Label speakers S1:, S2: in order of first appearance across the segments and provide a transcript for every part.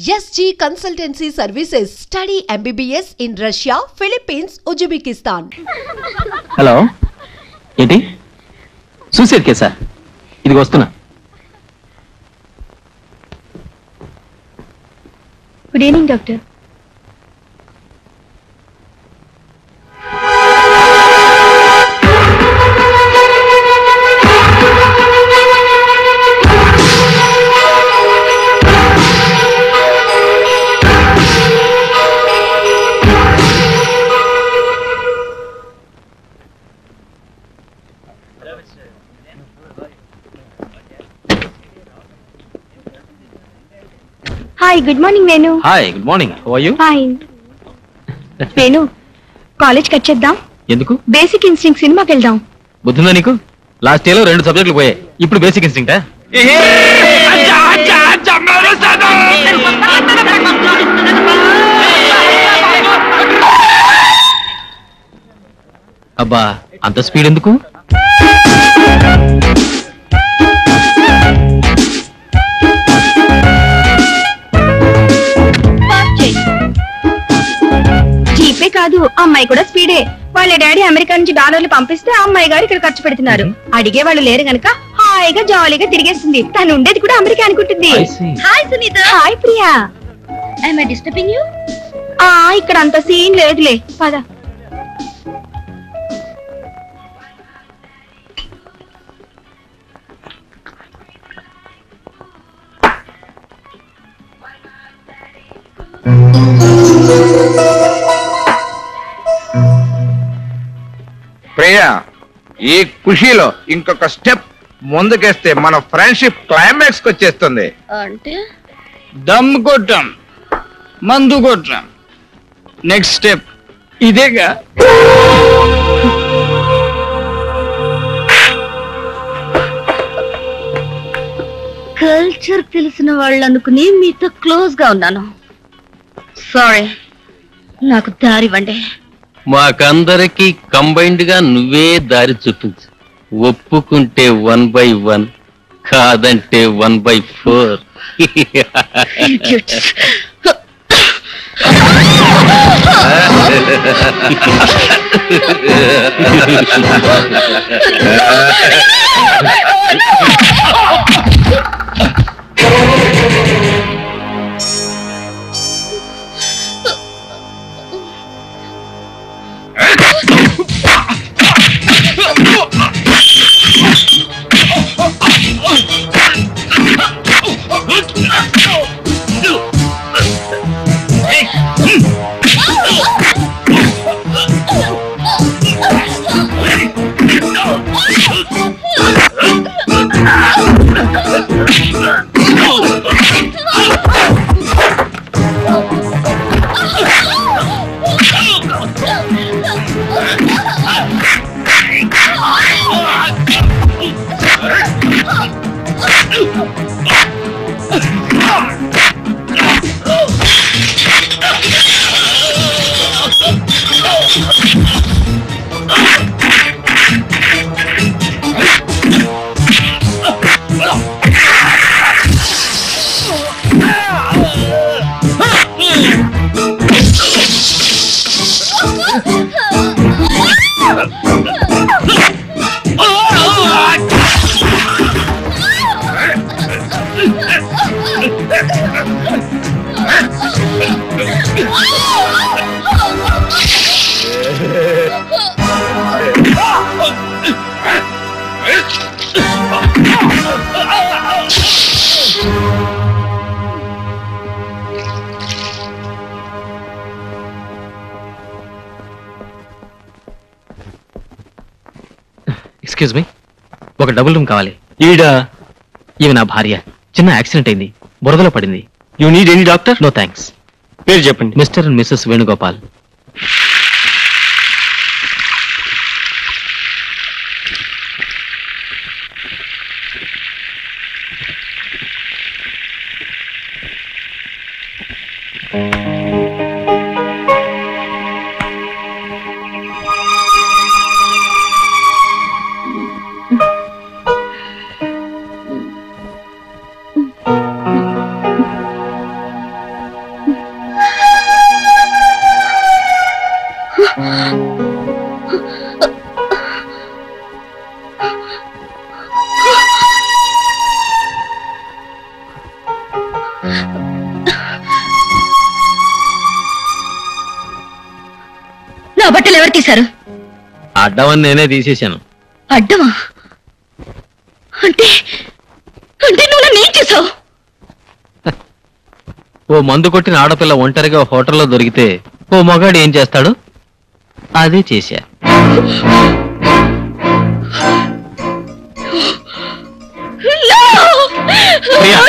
S1: SG Consultancy Services. Study MBBS in Russia, Philippines, Uzbekistan.
S2: Hello, ఏంటి suicide కేసా? ఇది వస్తున్నా.
S3: Good evening doctor. Hi, good morning Venu.
S2: Hi, good morning. How are you?
S3: Fine. Venu, కాలేజ్కి వచ్చేద్దాం.
S2: ఎందుకు?
S3: Basic instinct సినిమాకి వెళ్దాం.
S2: బుద్ధిందా నీకు? లాస్ట్ ఇయర్ లో 2 సబ్జెక్టులు పోయాయి, ఇప్పుడు బేసిక్ ఇన్స్టింక్టా? అబ్బా, అంత స్పీడ్ ఎందుకు?
S3: జీపే కాదు, అమ్మాయి కూడా స్పీడే. వాళ్ళ డాడీ అమెరికా నుంచి డాలర్లు పంపిస్తే అమ్మాయి గారు ఇక్కడ ఖర్చు పెడుతున్నారు. అడిగే వాళ్ళు లేరు గనక హాయిగా జాలీగా తిరిగేస్తుంది. తను ఉండేది కూడా అమెరికా అనుకుంటుంది. Hi Sunitha. Hi Priya. am I disturbing you? ఇక్కడ అంత సీన్ లేదులే, పద.
S4: ప్రియా, ఈ ఖుషీలో ఇంకొక స్టెప్ ముందుకేస్తే మన ఫ్రెండ్షిప్ క్లైమాక్స్ కి వచ్చేస్తుంది.
S3: అంటే
S5: దమ్ కొట్టాం, మందు కొట్టాం, నెక్స్ట్ స్టెప్ ఇదేగా.
S3: కల్చర్ తెలిసిన వాళ్ళు అనుకుని మీతో క్లోజ్ గా ఉన్నాను. సారీ, నాకు దారివ్వండి.
S6: మాకందరికి కంబైన్డ్ గా నువ్వే దారి చూపించు. ఒప్పుకుంటే 1/1, కాదంటే 1/4.
S2: ఎక్స్క్యూజ్ మీ, ఒక డబుల్ రూమ్ కావాలి. ఈమె నా భార్య. చిన్న యాక్సిడెంట్ అయింది, బురదలో పడింది.
S5: You need any doctor?
S2: No thanks.
S5: పేరు చెప్పండి.
S2: Mr and Mrs Venugopal.
S3: నా బట్టలు ఎవరు తీశారు?
S2: అడ్డమని నేనే తీసేశాను.
S3: అడ్డమా? అంటే అంటే నువ్వు నన్ను ఏం చేసావు?
S2: ఓ మందు కొట్టిన ఆడపిల్ల ఒంటరిగా హోటల్లో దొరికితే ఓ మగాడు ఏం చేస్తాడు? అదే చేశా. Priya, Priya,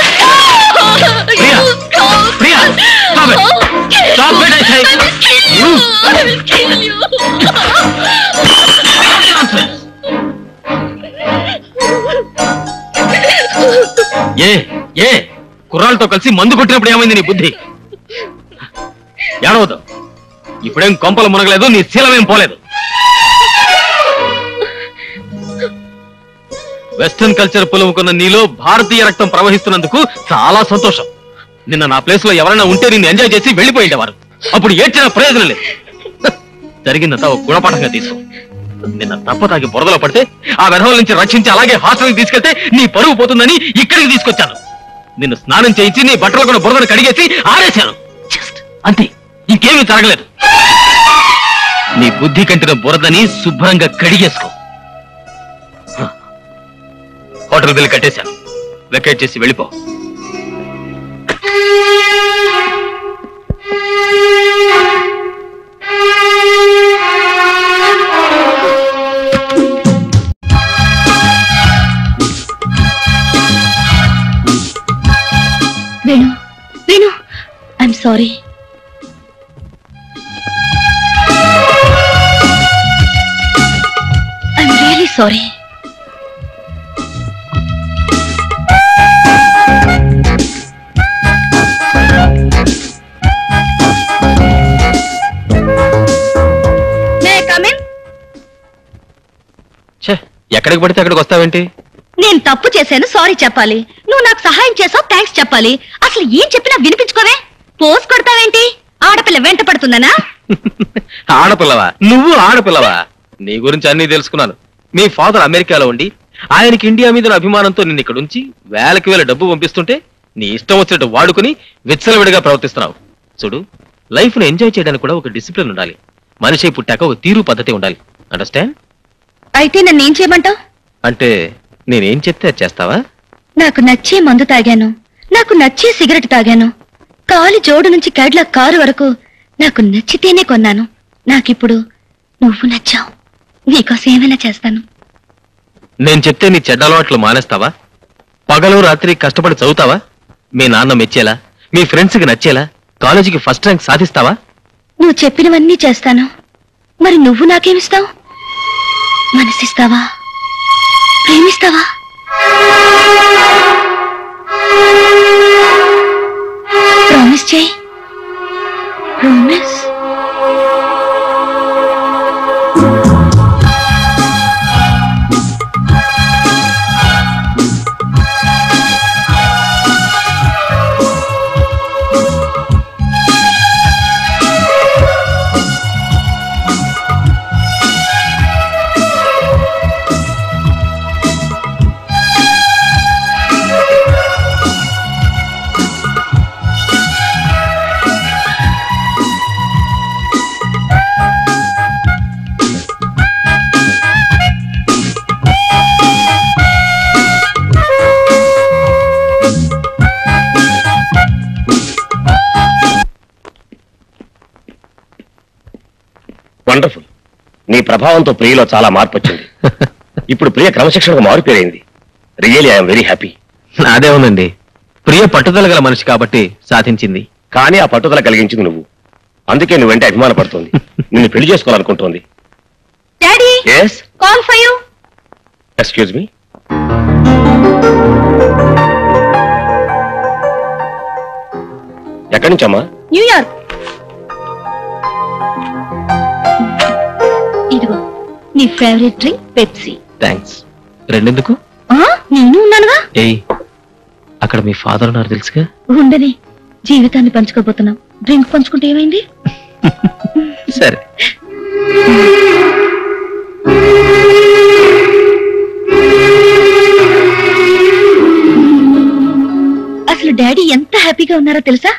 S2: Priya, stop it. Stop it, I say. ఏ కుర్రాళ్ళతో కలిసి మందు కొట్టినప్పుడు ఏమైంది నీ బుద్ధి? ఏడవదు. ఇప్పుడేం కొంపలు మునగలేదు, నీ శీలమేం పోలేదు. వెస్టర్న్ కల్చర్ పులుముకున్న నీలో భారతీయ రక్తం ప్రవహిస్తున్నందుకు చాలా సంతోషం. నిన్న నా ప్లేస్ లో ఎవరైనా ఉంటే నిన్ను ఎంజాయ్ చేసి వెళ్ళిపోయిండేవారు. అప్పుడు ఏడ్చిన ప్రయోజనం లేదు. జరిగిందంతా ఒక గుణపాఠంగా తీసుకో. నిన్న తప్పతాగి బురదలో పడితే ఆ వెధవల నుంచి రక్షించి అలాగే హాస్టల్కి తీసుకెళ్తే నీ పరువు పోతుందని ఇక్కడికి తీసుకొచ్చాను. నిన్ను స్నానం చేయించి నీ బట్టలు కూడా బురదను కడిగేసి ఆరేశాను. అంతే, ఇంకేమీ జరగలేదు. నీ బుద్ధి కంటిన బురదని శుభ్రంగా కడిగేసుకో. హోటల్ బిల్ కట్టేశాను. వెకేట్ చేసి వెళ్ళిపో.
S3: Venu, Venu, I'm sorry. I'm really sorry.
S2: ఎక్కడికి పడితే అక్కడికి వస్తావేంటి?
S3: నేను తప్పు చేశాను, సారీ చెప్పాలి. నువ్వు నాకు సహాయం చేసావు, థ్యాంక్స్ చెప్పాలి. అసలు ఏం చెప్పినా వినిపించుకోవే. పోస్ కొడతావేంటి? ఆడపిల్ల వెంట పడుతుందనా?
S2: ఆడపిల్లవా? నువ్వు ఆడపిల్లవా? నీ గురించి అన్ని తెలుసుకున్నాను. మీ ఫాదర్ అమెరికాలో ఉండి ఆయనకి ఇండియా మీద అభిమానంతో నిన్ను ఇక్కడ ఉంచి వేలకి వేల డబ్బు పంపిస్తుంటే నీ ఇష్టం వచ్చినట్టు వాడుకుని విచ్చలవిడిగా ప్రవర్తిస్తున్నావు. చూడు, లైఫ్ ను ఎంజాయ్ చేయడానికి కూడా ఒక డిసిప్లిన్ ఉండాలి. మనిషి పుట్టాక ఒక తీరు పద్ధతి ఉండాలి. అండర్స్టాండ్?
S3: అయితే నన్ను ఏం చేయమంటావు?
S2: అంటే నేనేం చెప్తే అది చేస్తావా?
S3: నాకు నచ్చే మందు తాగాను, నాకు నచ్చే సిగరెట్ తాగాను, కాలి జోడు నుంచి కడ్ల కారు వరకు నాకు నచ్చితేనే కొన్నాను. నాకిప్పుడు నువ్వు నచ్చావు. నీకోసం ఏమైనా చేస్తాను.
S2: నేను చెప్తే నీ చెడ్డ అలవాట్లు మానేస్తావా? పగలు రాత్రి కష్టపడి చదువుతావా? మీ నాన్న మెచ్చేలా, మీ ఫ్రెండ్స్కి నచ్చేలా కాలేజీకి ఫస్ట్ ర్యాంక్ సాధిస్తావా?
S3: నువ్వు చెప్పినవన్నీ చేస్తాను. మరి నువ్వు నాకేమిస్తావు? మనసిస్తావా? ప్రేమిస్తావా? ప్రామిస్ చేయి. ప్రామిస్.
S7: వండర్ఫుల్. నీ ప్రభావంతో ప్రియలో చాలా మార్పు వచ్చింది. ఇప్పుడు ప్రియ క్రమశిక్షణకు మారిపోయింది. Really I'm very happy.
S2: అదే ఉందండి, ప్రియ పట్టుదల గల మనిషి కాబట్టి సాధించింది.
S7: కానీ ఆ పట్టుదల కలిగించింది నువ్వు. అందుకే నువ్వంటే అభిమాన పడుతోంది. నిన్ను పెళ్లి చేసుకోవాలనుకుంటోంది.
S3: Daddy,
S7: yes,
S3: call for you.
S7: Excuse me. ఎక్కడి నుంచమ్మా?
S3: న్యూయార్క్. ఇదిగో నీ ఫేవరెట్ డ్రింక్ పెప్సీ.
S2: థ్యాంక్స్. రెండెందుకు?
S3: నేను ఉన్నానుగా.
S2: ఏయ్, అక్కడ మీ ఫాదర్ ఉన్నారు తెలుసుగా.
S3: ఉండని, జీవితాన్ని పంచుకోబోతున్నాం. డ్రింక్ పంచుకుంటే ఏమైంది?
S2: సరే.
S3: అసలు డాడీ ఎంత హ్యాపీగా ఉన్నారో తెలుసా?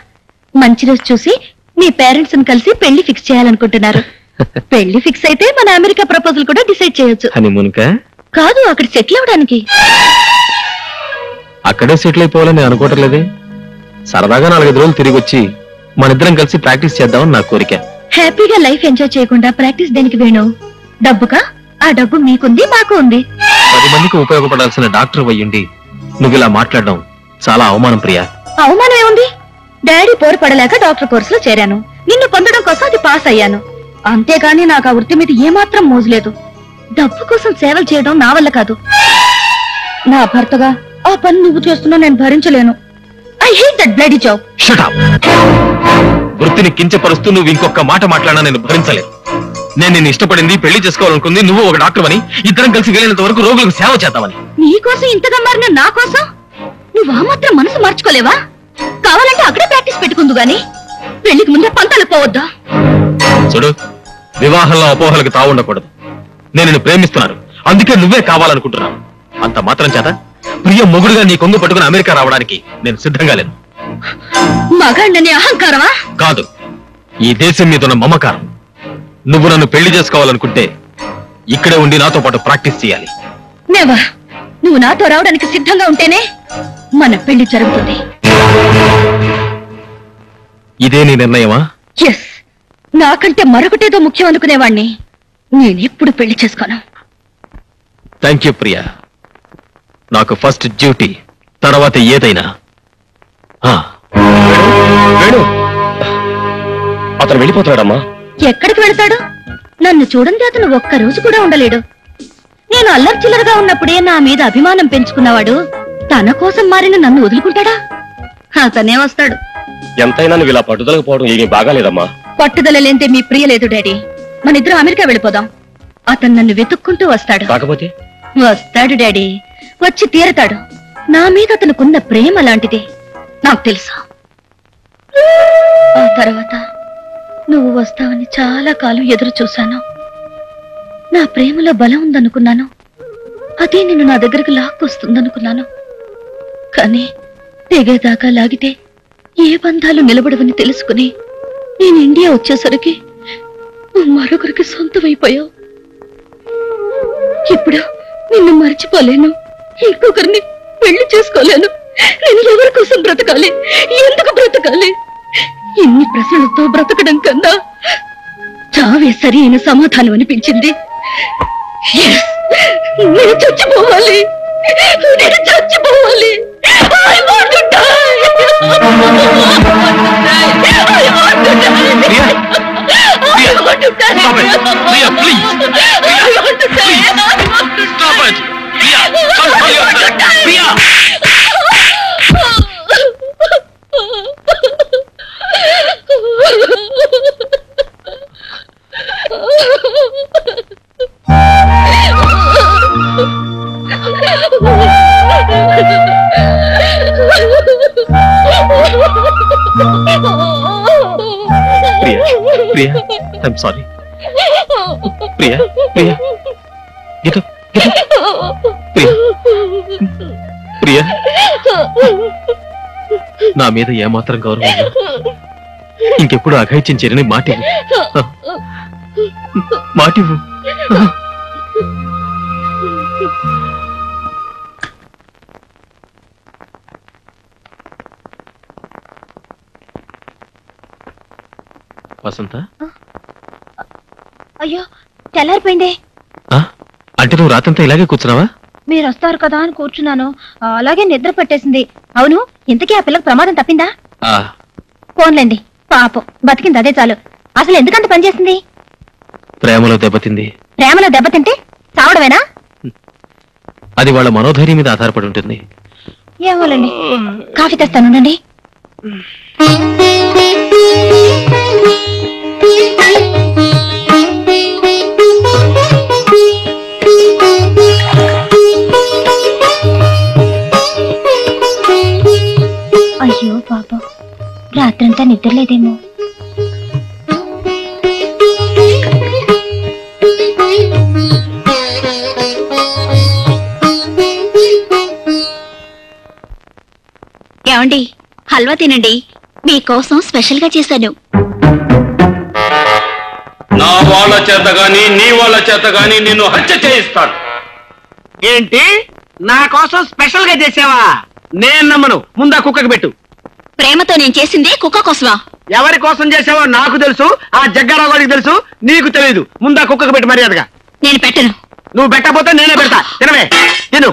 S3: మంచి రోజు చూసి మీ పేరెంట్స్ ని కలిసి పెళ్లి ఫిక్స్ చేయాలనుకుంటున్నారు. పెళ్లి ఫిక్స్ అయితే మన అమెరికా ప్రపోజల్ కూడా డిసైడ్ చేయొచ్చు. కాదు, అక్కడ సెటిల్ అవడానికి.
S2: అక్కడే సెటిల్ అయిపోవాలని నేను అనుకోవట్లేదే. సరదాగా 4-5 రోజులు తిరిగి వచ్చి మనిద్దరం కలిసి ప్రాక్టీస్ చేద్దామని నా కోరిక.
S3: హ్యాపీగా లైఫ్ ఎంజాయ్ చేయకుండా ప్రాక్టీస్ దేనికి వేణు? డబ్బుకా? ఆ డబ్బు మీకుంది, మాకు ఉంది.
S2: 10 మందికి ఉపయోగపడాల్సిన డాక్టర్ అయ్యుండి నువ్వు ఇలా మాట్లాడడం చాలా అవమానం ప్రియా.
S3: అవమానం ఏముంది? డాడీ పోరు పడలేక డాక్టర్ కోర్సులో చేరాను. నిన్ను పొందడం కోసం అది పాస్ అయ్యాను. అంతేగాని నాకు ఆ వృత్తి మీద ఏమాత్రం మోజులేదు. డబ్బు కోసం సేవలు చేయడం నా వల్ల కాదు. నా భర్తగా ఆ పని నువ్వు చేస్తున్నా నేను భరించలేను. I hate that bloody job.
S2: Shut up. వృత్తిని కించపరుస్తూ నువ్వు ఇంకొక మాట మాట్లాడినా నేను భరించలేను. నేను నిన్ను ఇష్టపడింది, పెళ్లి చేసుకోవాలనుకుంది నువ్వు ఒక డాక్టర్ అని, ఇద్దరం కలిసి వెళ్ళినంత వరకు రోగులకు సేవ చేద్దామని.
S3: నీకోసం ఇంతగా మారిన నా కోసం నువ్వు ఆ మాత్రం మనసు మార్చుకోలేవా? కావాలంటే అక్కడే ప్రాక్టీస్ పెట్టుకుందు గాని పెళ్లికి ముందే పంతాలకు పోవద్దా?
S2: చూడు, వివాహంలో అపోహలకు తావుండకూడదు. నేను నిన్ను ప్రేమిస్తున్నాను, అందుకే నువ్వే కావాలనుకుంటున్నాను. అంత మాత్రం చేత ప్రియ మొగుడుగా నీ కొంగు పట్టుకుని అమెరికా రావడానికి నేను సిద్ధంగా లేను.
S3: మగాండని అహంకారమా?
S2: కాదు, ఈ దేశం మీద ఉన్న మమకారం. నువ్వు నన్ను పెళ్లి చేసుకోవాలనుకుంటే ఇక్కడే ఉండి నాతో పాటు ప్రాక్టీస్ చేయాలి.
S3: నెవర్. నువ్వు నాతో రావడానికి సిద్ధంగా ఉంటేనే మన పెళ్లి జరుగుతుంది.
S2: ఇదే నీ నిర్ణయమా?
S3: ఎస్. నాకంటే మరొకటేదో ముఖ్యం అనుకునేవాణ్ణి నేనెప్పుడు పెళ్లి చేసుకోను.
S2: Thank you Priya. నాకు ఫస్ట్ డ్యూటీ, తర్వాత ఏదైనా.
S7: అతను వెళ్ళిపోతాడమ్మా.
S3: ఎక్కడికి వెళ్తాడు? నన్ను చూడండి, అతను ఒక్కరోజు కూడా ఉండలేడు. నేను అల్లరి చిల్లరగా ఉన్నప్పుడే నా మీద అభిమానం పెంచుకున్నవాడు తన కోసం మారిన నన్ను వదులుకుంటాడా? అతనే వస్తాడు.
S7: ఎంతైనా నువ్వు ఇలా పట్టుదలకు పోవడం ఏమీ బాగాలేదమ్మా.
S3: పట్టుదల లేంతే మీ ప్రియ లేదు డాడీ. మన ఇద్దరం అమెరికా వెళ్ళిపోదాం. అతను నన్ను వెతుక్కుంటూ వస్తాడు.
S7: కాకపోతే
S3: వస్తాడు డాడీ, వచ్చి తీరతాడు. నా మీద అతనుకున్న ప్రేమ లాంటిది నాకు తెలుసు. ఆ తర్వాత నువ్వు వస్తావని చాలా కాలం ఎదురు చూశాను. నా ప్రేమలో బలం ఉందనుకున్నాను. అదే నిన్ను నా దగ్గరకు లాక్కొస్తుందనుకున్నాను. కానీ తెగేదాకా లాగితే ఏ బంధాలు నిలబడవని తెలుసుకుని నేను ఇండియా వచ్చేసరికి మరొకరికి సొంతమైపోయావు. ఇప్పుడు నిన్ను మర్చిపోలేను, ఇంకొకరిని పెళ్లి చేసుకోలేను. నేను ఎవరి కోసం బ్రతకాలి? ఎందుకు బ్రతకాలి? ఇన్ని ప్రశ్నలతో బ్రతకడం కన్నా చావే సరి అయిన సమాధానం అనిపించింది. నేను చచ్చిపోవాలి, నేను చచ్చిపోవాలి. I want to die. I want to die. I want to die.
S2: Stop it. Priya, please.
S3: I want to die.
S2: Stop it. Priya, control yourself. Priya. Priya, I'm sorry. Priya, get up. Priya, నా మీద ఏమాత్రం గౌరవం ఇంకెప్పుడు అఘాయిత్యం చేయని మాటివ్వు. వసంత,
S3: అయ్యో తెల్లారిపోయిందే.
S2: అంటే నువ్వు రాత్రంతా ఇలాగే కూర్చున్నావా?
S3: మీరు వస్తారు కదా అని కూర్చున్నాను, అలాగే నిద్ర పట్టేసింది. అవును, ఇంతకీ ఆ పిల్లకి ప్రమాదం తప్పిందా? ఫోన్లేండి, పాపం బతికింది, అదే చాలు. అసలు ఎందుకంత పనిచేసింది?
S2: ప్రేమలో దెబ్బతింది.
S3: ప్రేమలో దెబ్బతింటే చావడమేనా?
S2: అది వాళ్ళ మనోధైర్యం మీద ఆధారపడి ఉంటుంది.
S3: ఏమోలండి, కాఫీ తెస్తానుండండి. అయ్యో పాపం, రాత్రంతా నిద్రలేదేమో. ఏమండి హల్వా తినండి, మీకోసం స్పెషల్ గా చేశాను.
S6: నా వాళ్ళ చేత గాని నీ వాళ్ళ చేత గాని నిన్ను హత్య చేయిస్తాను.
S5: ఏంటి నా కోసం స్పెషల్ గా చేసావా? నేను నమ్మను. ముందా కుక్కకి పెట్టు.
S3: ప్రేమతో నేను చేసింది కుక్క కోసమా?
S5: ఎవరి కోసం చేసావో నాకు తెలుసు, ఆ జగ్గారావు గారికి తెలుసు, నీకు తెలియదు. ముందా కుక్కకి పెట్టు మర్యాదగా.
S3: నేను పెట్టను.
S5: నువ్వు పెట్టకపోతే నేనే పెడతా. తినవే, తిను.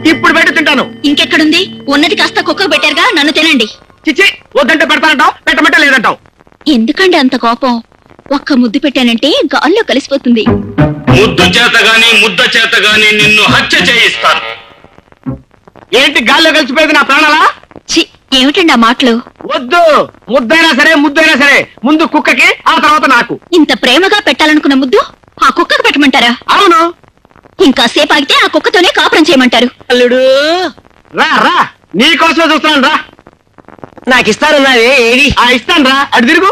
S5: ఇప్పుడు పెట్టి తింటాను.
S3: ఇంకెక్కడుంది? ఉన్నది కాస్త కుక్కకు పెట్టారుగా, నన్ను తినండి.
S5: చిచ్చి, వద్దంటే పెడతానంటావు, పెట్టమంటే లేదంటావు.
S3: ఎందుకండి అంత కోపం? ఒక్క ముద్దు పెట్టానంటే గాల్లో కలిసిపోతుంది.
S6: ముద్దు చేత గాని ముద్ద చేత గాని నిన్ను హత్య చేయిస్తాను.
S5: ఏంటి గాల్లో కలిసిపోయేది నా ప్రాణాలా?
S3: చి, ఏమిటండి ఆ మాటలు?
S5: వద్దు, ముద్దైనా సరే ముద్దైనా సరే ముందు కుక్కకి, ఆ తర్వాత నాకు.
S3: ఇంత ప్రేమగా పెట్టాలనుకున్న ముద్దు ఆ కుక్కకు పెట్టమంటారా?
S5: అవును.
S3: ఇంకా సేపు ఆగితే ఆ కుక్కతోనే కాపురం చేయమంటారు.
S5: అల్లుడు రా రా, నీకోసమే చూస్తున్నాను రా. నాకు ఇస్తానున్నావే, ఏది? ఇస్తాను రా, అటు తిరుగు.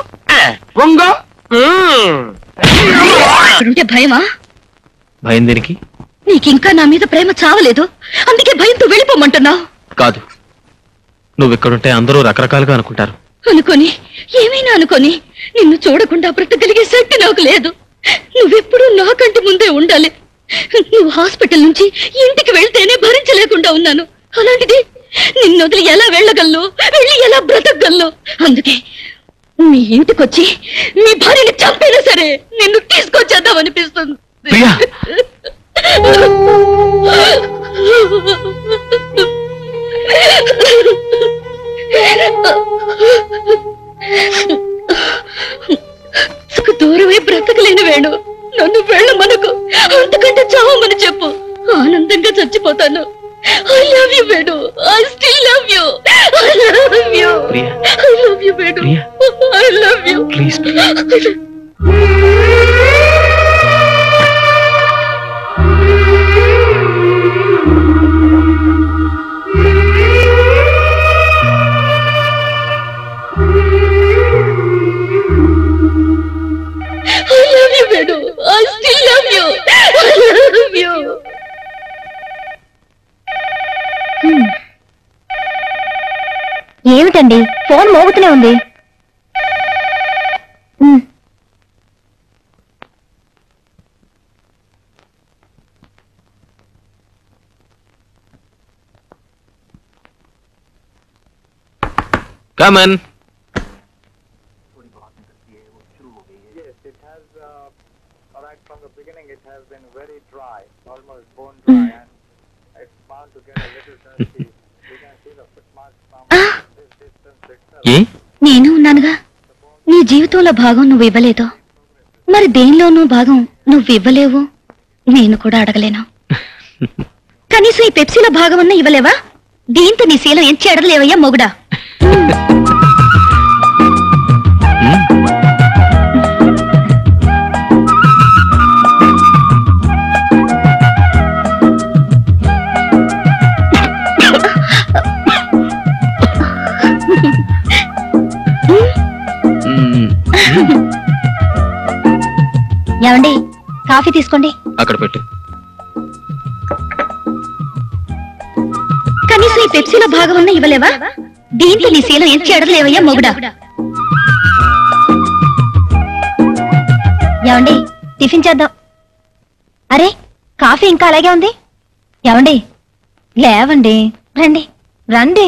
S5: పొంగో.
S3: ఇక్కడుంటే భయమా?
S2: భయం దేనికి?
S3: నీకింకా నా మీద ప్రేమ చావలేదు, అందుకే భయంతో వెళ్ళిపోమంటున్నావు.
S2: కాదు, నువ్వు ఇక్కడుంటే అందరూ రకరకాలుగా అనుకుంటారు.
S3: అనుకొని ఏమైనా అనుకొని నిన్ను చూడకుండా బ్రతకగలిగే శక్తి నాకు లేదు. నువ్వెప్పుడూ నాకంటి ముందే ఉండాలి. నువ్వు హాస్పిటల్ నుంచి ఇంటికి వెళ్తేనే భరించలేకుండా ఉన్నాను. అలాంటిది నిన్ను వదిలి ఎలా వెళ్ళగలను, వెళ్ళి ఎలా బ్రతకగలను? అందుకే మీ ఇంటికొచ్చి మీ భార్యని చంపైనా సరే నిన్ను తీసుకొచ్చేద్దామనిపిస్తుంది.
S2: ప్రియా,
S3: దూరమై బ్రతకలేని వేణు, నన్ను వెళ్ళమనకు, అంతకంటే చావమని చెప్పు. ఆనందంగా చచ్చిపోతాను. I love you, Venu. I still love you. I love you.
S2: Priya,
S3: I love you, Venu.
S2: Priya,
S3: I love you.
S2: Please.
S3: I love you, Venu. I still love you. I love you. ఏమిటండి ఫోన్ మోగుతూనే ఉంది?
S2: Come in.
S8: Right from the beginning, it has been very dry, almost bone dry, and it's bound to get a little dusty. You can see the footmarks from this distance itself.
S2: ఏ?
S3: నేను ఉన్నానుగా. నీ జీవితంలో భాగం నువ్వు ఇవ్వలేదు, మరి దేనిలోనూ భాగం నువ్వు ఇవ్వలేవు. నేను కూడా అడగలేను. కనీసం ఈ పెప్సీలో భాగం అన్నా ఇవ్వలేవా? దీంతో నీ శీలం ఎంచి అడగలేవయ్యా మొగుడా. ఏమండి, కాఫీ తీసుకోండి.
S2: అక్కడ పెట్టు.
S3: కనీసం ఈ పెప్సీలో భాగం అన్నా ఇవ్వలేవా? దీంతో నీ శీలం ఎంచి అడగలేవయ్యా మొగుడా. ఏమండి, టిఫిన్ చేద్దాం. అరే, కాఫీ ఇంకా అలాగే ఉంది. ఏమండి, లేవండి, రండి రండి.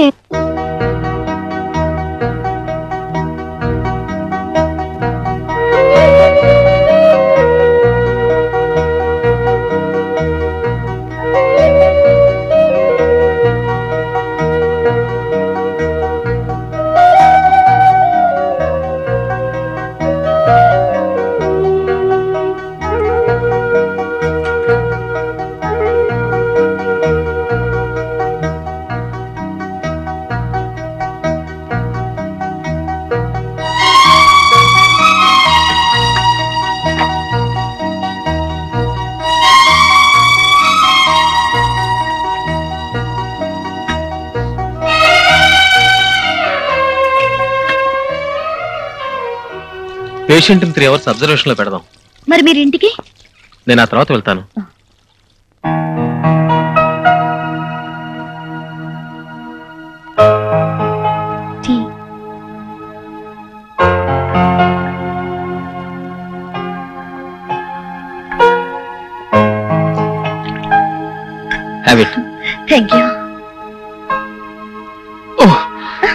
S2: పేషెంట్ 3 hours అబ్జర్వేషన్ లో పెడదాం.
S3: మరి మీరు ఇంటికి?
S2: నేను ఆ తర్వాత వెళ్తాను.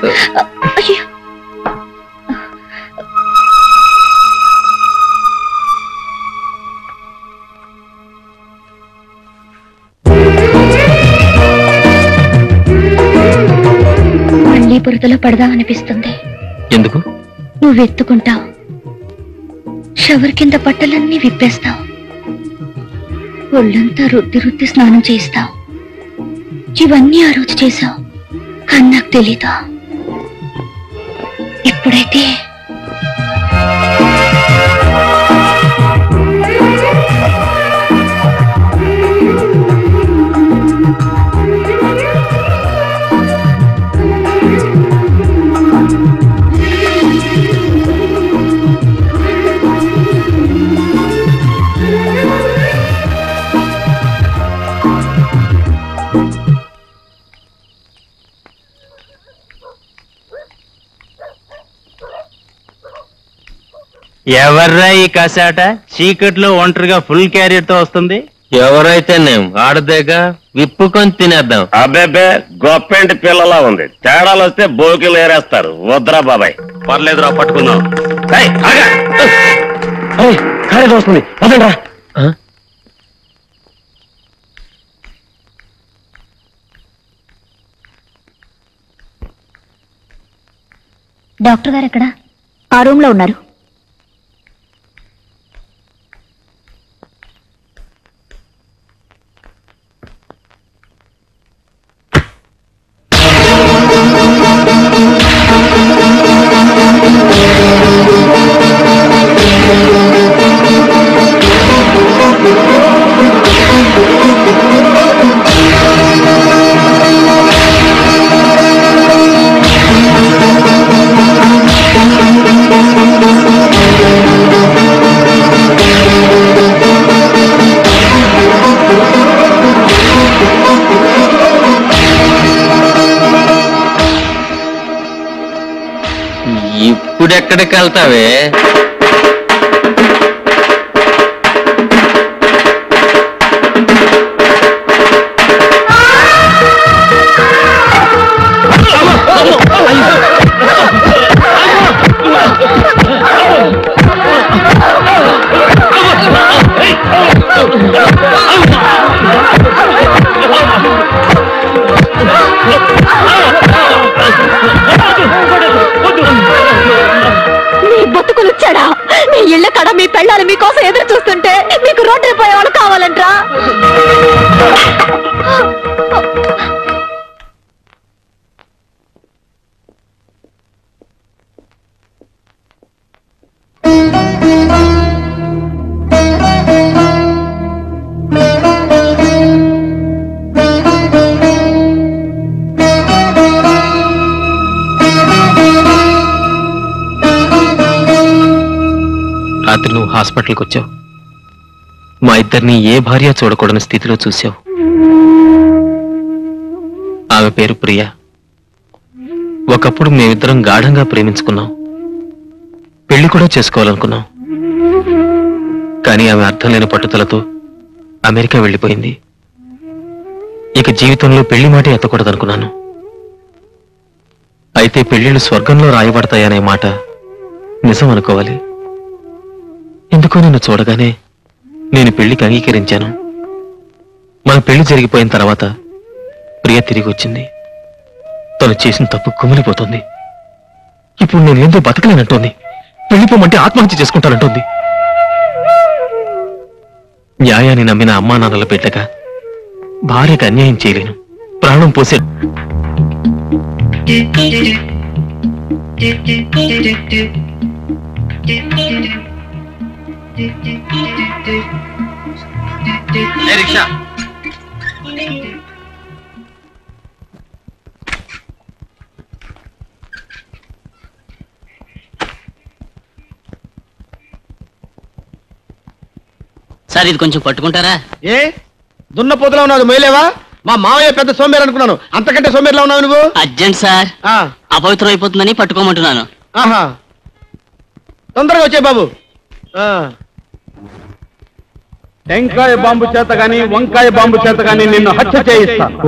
S3: అయ్యో. మళ్ళీ బురదలో పడదా అనిపిస్తుంది.
S2: ఎందుకు?
S3: నువ్వు ఎత్తుకుంటావు, షవర్ కింద బట్టలన్నీ విప్పేస్తావు, ఒళ్ళంతా రుద్ది రుద్ది స్నానం చేస్తావు. ఇవన్నీ ఆ రోజు చేశావు, కానీ నాకు తెలీదా. ఇప్పుడైతే
S5: ఎవర్రా ఈ కసాట చీకట్లో ఒంటరిగా ఫుల్ క్యారియర్ తో వస్తుంది?
S2: ఎవరైతే నేను ఆడదేగా విప్పుకొని తినేద్దాం.
S7: అబ్బేబే గొప్పెంటి పిల్లలా ఉంది. తేడాలు వస్తే బోకిలు ఏరేస్తారు. వద్దురా బాబాయ్.
S5: పర్లేదురా, పట్టుకుందాం.
S7: ఖాళీ వస్తుంది, పదండ్రా.
S3: డాక్టర్ గారు ఎక్కడ? ఆ రూమ్ లో ఉన్నారు.
S2: ఇప్పుడెక్కడికి వెళ్తావే?
S3: బతుకులుచ్చాడా? మీ ఇళ్ళ కడ మీ పెళ్ళాలు మీకోసం ఎదురు చూస్తుంటే మీకు రోడ్డు పోయేవాళ్ళు కావాలంట్రా?
S2: రాత్రి నువ్వు హాస్పిటల్కి వచ్చావు. మా ఇద్దరిని ఏ భార్య చూడకూడని స్థితిలో చూశావు. ఆమె పేరు ప్రియ. ఒకప్పుడు మేమిద్దరం గాఢంగా ప్రేమించుకున్నాం, పెళ్లి కూడా చేసుకోవాలనుకున్నాం. కానీ ఆమె అర్థం లేని పట్టుదలతో అమెరికా వెళ్ళిపోయింది. ఇక జీవితంలో పెళ్లి మాటే ఎత్తకూడదనుకున్నాను. అయితే పెళ్లిళ్ళు స్వర్గంలో రాయబడతాయనే మాట నిజం అనుకోవాలి. ఎందుకో నిన్ను చూడగానే నేను పెళ్లికి అంగీకరించాను. మన పెళ్లి జరిగిపోయిన తర్వాత ప్రియ తిరిగి వచ్చింది. తను చేసిన తప్పు కుమిలిపోతుంది. ఇప్పుడు నేను ఏందో బతకలేనంటోంది. పెళ్లిపోమంటే ఆత్మహత్య చేసుకుంటానంటోంది. న్యాయాన్ని నమ్మిన అమ్మా నాన్నల బిడ్డగా భార్యకు అన్యాయం చేయలేను. ప్రాణం పోసే
S5: రిక్షా
S9: సార్, ఇది కొంచెం పట్టుకుంటారా?
S5: ఏ దున్న పోతులా ఉన్నావు, మేలేవా? మా మావయ్య పెద్ద సోమేరు అనుకున్నాను, అంతకంటే సోమేరులా ఉన్నావు నువ్వు.
S9: అర్జెంట్ సార్, అపవిత్రం అయిపోతుందని పట్టుకోమంటున్నాను.
S5: ఆహా, తొందరగా వచ్చే బాబు. టెంకాయ బాంబు చేత గాని వంకాయ బాంబు చేత గాని నిన్ను హత్య చేయిస్తా.